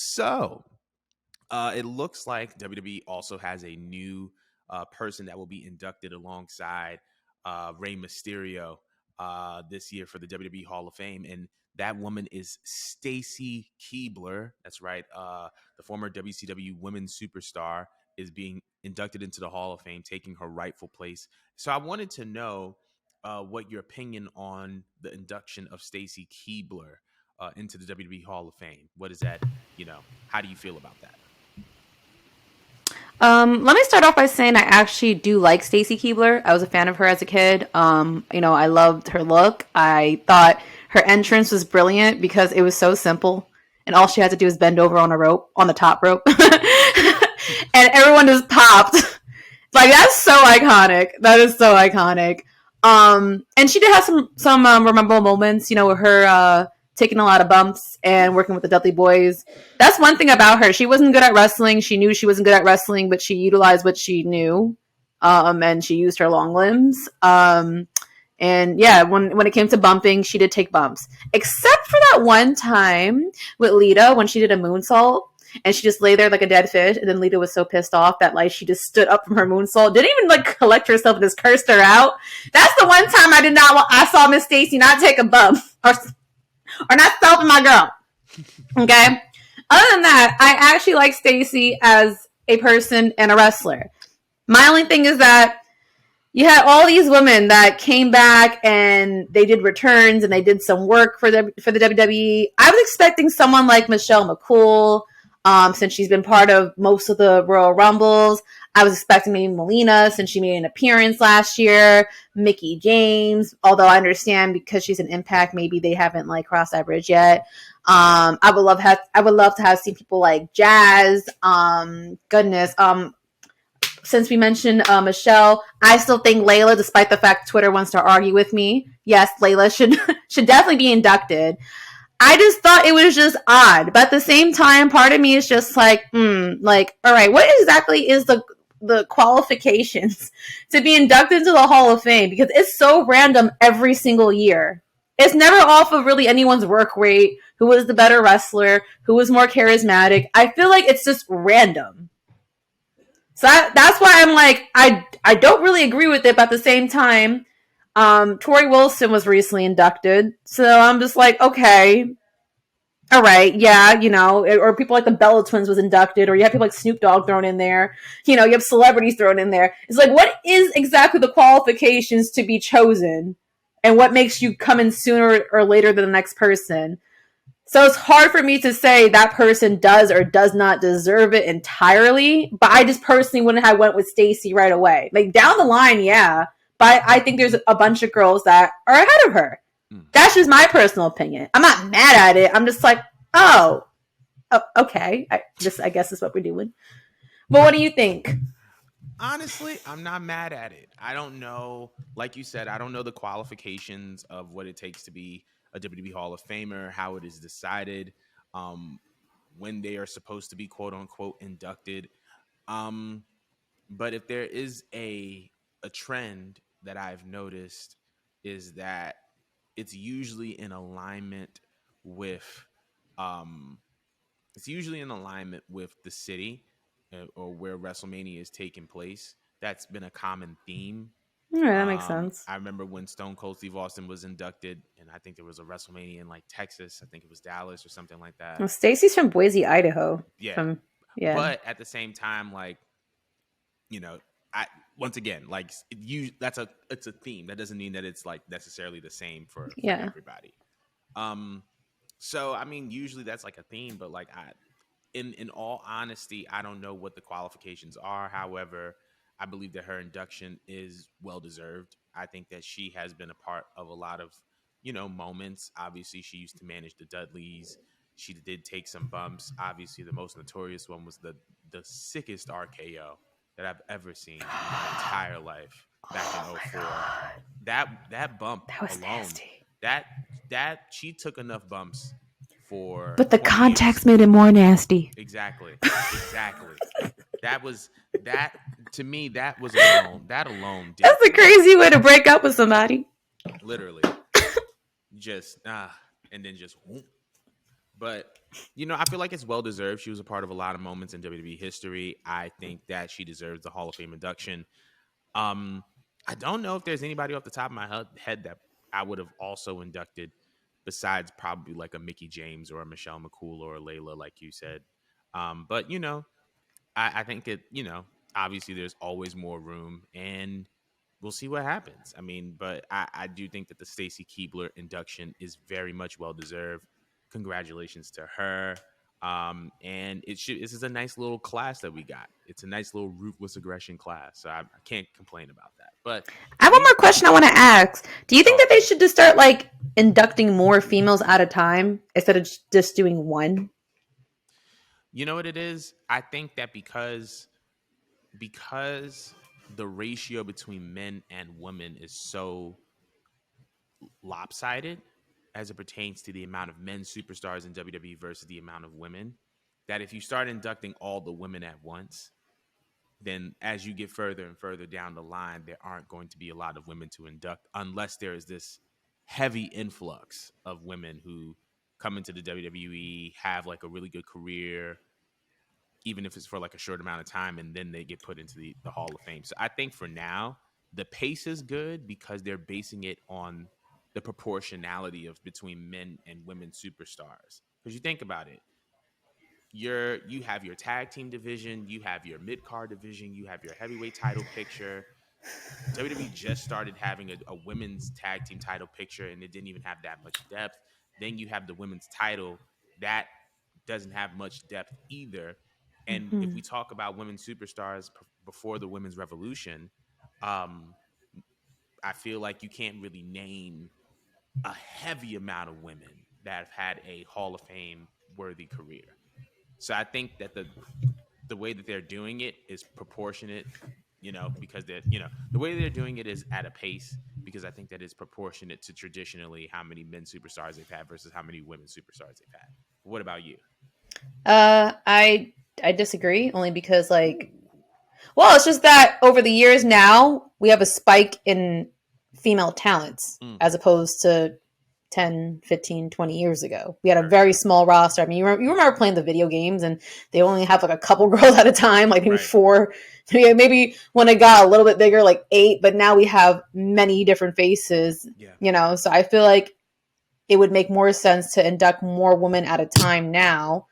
So it looks like WWE also has a new person that will be inducted alongside Rey Mysterio this year for the WWE Hall of Fame. And that woman is Stacey Keibler. That's right. The former WCW women's superstar is being inducted into the Hall of Fame, taking her rightful place. So I wanted to know what your opinion on the induction of Stacey Keibler into the WWE Hall of Fame. What is that? How do you feel about that? Let me start off by saying I actually do like Stacey Keibler. I was a fan of her as a kid. I loved her look. I thought her entrance was brilliant because it was so simple, and all she had to do was bend over on the top rope, and everyone just popped. Like, that's so iconic. That is so iconic. And she did have some memorable moments. With her taking a lot of bumps and working with the Dudley Boys. That's one thing about her. She wasn't good at wrestling. She knew she wasn't good at wrestling, but she utilized what she knew. And she used her long limbs. And yeah, when it came to bumping, she did take bumps. Except for that one time with Lita when she did a moonsault. And she just lay there like a dead fish. And then Lita was so pissed off that she just stood up from her moonsault. Didn't even collect herself and just cursed her out. That's the one time I saw Miss Stacey not take a bump. Or not stopping my girl. Okay? Other than that, I actually like Stacey as a person and a wrestler. My only thing is that you had all these women that came back and they did returns and they did some work for the WWE. I was expecting someone like Michelle McCool, since she's been part of most of the Royal Rumbles. I was expecting maybe Melina, since she made an appearance last year. Mickie James, although I understand because she's an Impact, maybe they haven't crossed that bridge yet. I would love to have seen people like Jazz. Since we mentioned Michelle, I still think Layla, despite the fact Twitter wants to argue with me, yes, Layla should definitely be inducted. I just thought it was just odd. But at the same time, part of me is just all right, what exactly is the qualifications to be inducted into the Hall of Fame? Because it's so random every single year. It's never off of really anyone's work rate, who was the better wrestler, who was more charismatic. I feel like it's just random. So that's why I'm I don't really agree with it, but at the same time, Tori Wilson was recently inducted, so I'm just okay, all right, yeah, or people like the Bella Twins was inducted, or you have people like Snoop Dogg thrown in there, you have celebrities thrown in there. It's what is exactly the qualifications to be chosen, and what makes you come in sooner or later than the next person? So it's hard for me to say that person does or does not deserve it entirely, but I just personally wouldn't have went with Stacey right away. Down the line, yeah, but I think there's a bunch of girls that are ahead of her. That's just my personal opinion. I'm not mad at it. I'm just oh, okay. I guess is what we're doing. But what do you think? Honestly, I'm not mad at it. I don't know. Like you said, I don't know the qualifications of what it takes to be a WWE Hall of Famer, how it is decided, when they are supposed to be quote unquote inducted. But if there is a trend that I've noticed is that it's usually in alignment with the city or where WrestleMania is taking place. That's been a common theme. Yeah, that makes sense. I remember when Stone Cold Steve Austin was inducted, and I think there was a WrestleMania in Texas. I think it was Dallas or something like that. Well, Stacey's from Boise, Idaho. Yeah. Yeah. But at the same time, once again, it's a theme. That doesn't mean that it's necessarily the same for everybody. So I mean, usually that's a theme, but in all honesty, I don't know what the qualifications are. However, I believe that her induction is well deserved. I think that she has been a part of a lot of, moments. Obviously, she used to manage the Dudleys. She did take some bumps. Obviously, the most notorious one was the sickest RKO that I've ever seen in my entire life back in 04. That bump that was alone, nasty. That she took enough bumps for. But the contacts made it more nasty. Exactly. That to me, that was alone. That alone. That's a crazy way to break up with somebody. Literally. Just and then just. Whoop. But I feel like it's well deserved. She was a part of a lot of moments in WWE history. I think that she deserves the Hall of Fame induction. Um, I don't know if there's anybody off the top of my head that I would have also inducted besides probably like a Mickey James or a Michelle McCool or a Layla, like you said. But I think obviously there's always more room, and we'll see what happens. I mean, but I do think that the Stacey Keibler induction is very much well deserved. Congratulations to her. And this is a nice little class that we got. It's a nice little ruthless aggression class. So I can't complain about that. But I have one more question I want to ask. Do you think that they should just start like inducting more females at a time instead of just doing one? You know what it is? I think that because the ratio between men and women is so lopsided as it pertains to the amount of men superstars in WWE versus the amount of women, that if you start inducting all the women at once, then as you get further and further down the line, there aren't going to be a lot of women to induct unless there is this heavy influx of women who come into the WWE, have like a really good career, even if it's for like a short amount of time, and then they get put into the Hall of Fame. So I think for now, the pace is good because they're basing it on the proportionality of between men and women superstars. Because you think about it, you have your tag team division, you have your mid card division, you have your heavyweight title picture. WWE just started having a women's tag team title picture, and it didn't even have that much depth. Then you have the women's title that doesn't have much depth either. And if we talk about women superstars before the women's revolution, I feel like you can't really name a heavy amount of women that have had a Hall of Fame worthy career. So I think that the way that they're doing it is proportionate, because the way they're doing it is at a pace, because I think that is proportionate to traditionally how many men superstars they've had versus how many women superstars they've had. What about you? I disagree only because it's just that over the years now we have a spike in female talents as opposed to 10, 15, 20 years ago. We had a very small roster. I mean, you remember playing the video games and they only have like a couple girls at a time, like maybe four. Maybe when it got a little bit bigger, like 8, but now we have many different faces, so I feel like it would make more sense to induct more women at a time now,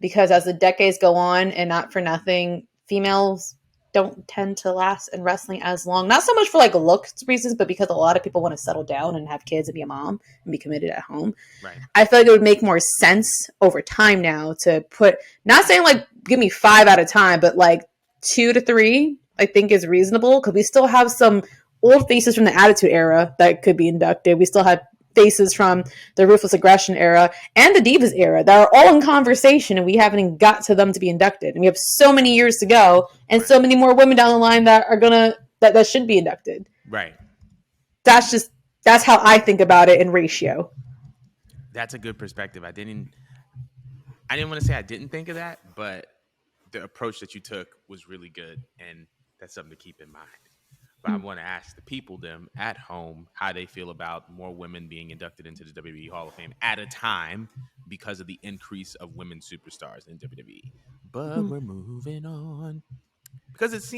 because as the decades go on, and not for nothing, females don't tend to last in wrestling as long. Not so much for like looks reasons, but because a lot of people want to settle down and have kids and be a mom and be committed at home. Right. I feel like it would make more sense over time now to put, not saying like give me 5 at a time, but like 2 to 3, I think is reasonable, because we still have some old faces from the Attitude Era that could be inducted. We still have faces from the Ruthless Aggression era and the Divas era that are all in conversation, and we haven't even got to them to be inducted. And we have so many years to go, and so many more women down the line that are that should be inducted. Right. That's how I think about it in ratio. That's a good perspective. I didn't want to say I didn't think of that, but the approach that you took was really good, and that's something to keep in mind. But I want to ask the people, them at home, how they feel about more women being inducted into the WWE Hall of Fame at a time because of the increase of women superstars in WWE. But we're moving on because it seems